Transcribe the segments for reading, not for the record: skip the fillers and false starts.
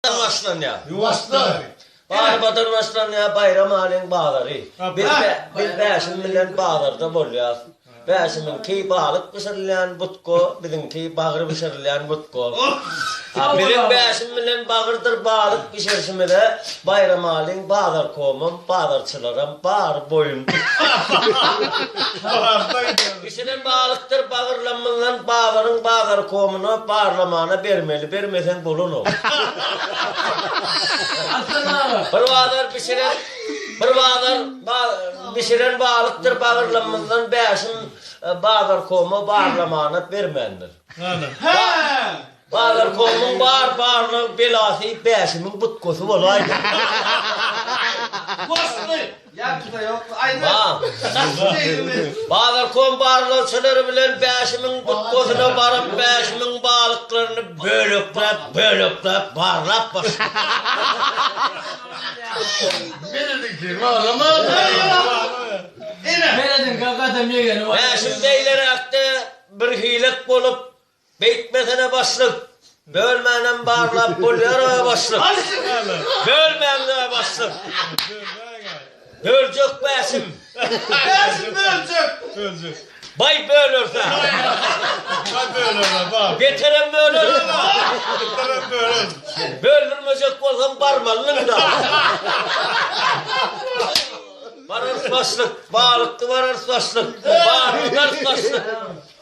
Başlan ya. Yuvaslar. Bağırmadan başlan ya bayram halin bağları. Bir beşim milyon bağlarda boluyor. Beşimin ki bağlık pişirilen butko, bizimki bağır pişirilen butko. Bizim beşim milyon bağırdır bağlık pişirişimi de bayram halin bağlar komum, bağlarçılarım, bağır boyun. Pişiren bağlıktır bağırlanmadan bağların bağlar komunu bağırlamana vermeli, vermesen bulun o. Bir bağlar pişiren bağlıktır bağırlanmadan beşim bağlar komu bağırlamana vermendir. Bağlar komun bağırla belası beşimin butkosu olaydı. Yakıda yok. Aynen. Bağlar kom bağırlaçıları bilen beşimin butkosuna varıp beşimin bağlıklarını bölüklep bağırlap başladı. Veredik bağlama. Veredin kakadam yegeni var. Beşim beylere aktı bir hilek bolup beytmesine başlık. Bölmenen bağırlap buluyor başlık. Bölmenen başlık. Bölecek beşim. Beşim bölecek. Bay bölürse. Getiren bölür. Böldürmeyecek olsam parmalının da. Varır başlık, bağlıklı varır başlık. Bağlıklar başlık.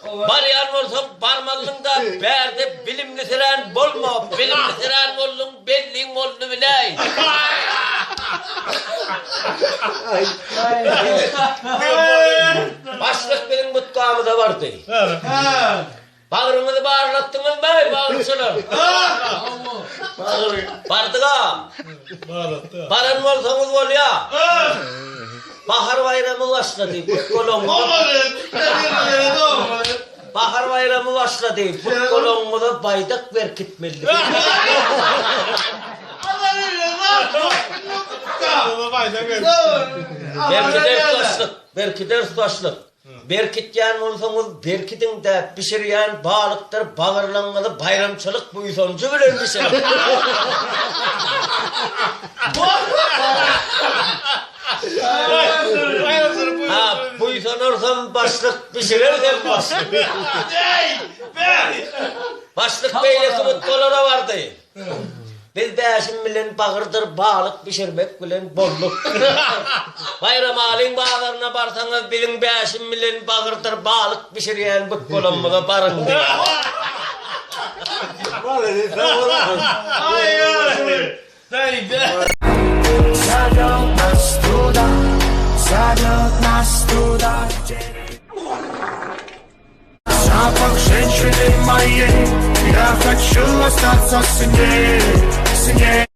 Mariyan olsam parmalının da berde bilimli siren bolma. Bilimli siren oldun belliğin oldu biley. Başlık benim mutkamı da vardı. Bağrınızı bağırlattınız mı bağırçılar? Vardı ha. Bağırın olsanız ol ya. Bahar bayramı başladı. Bahar bayramı başladı. Futbolumuza baydak ver gitmeli. Belki ders başlık. Berkityen olsanız berkitin de pişiriyen bağlıktır, bağırlanmalı bayramçılık bu sonucu bilen bir şey. Bu sonursam başlık pişirirken başlık. Başlık beylesi mutlulara vardı. Biz beşim milyon bağırdır bağlık pişirmek bilen bolluk. Bayram halin bağlarına barsanız bilin beşim milyon bağırdır bağlık pişiriyen butkolumuna barın diye. Запах женщины моей, я хочу остаться с ней.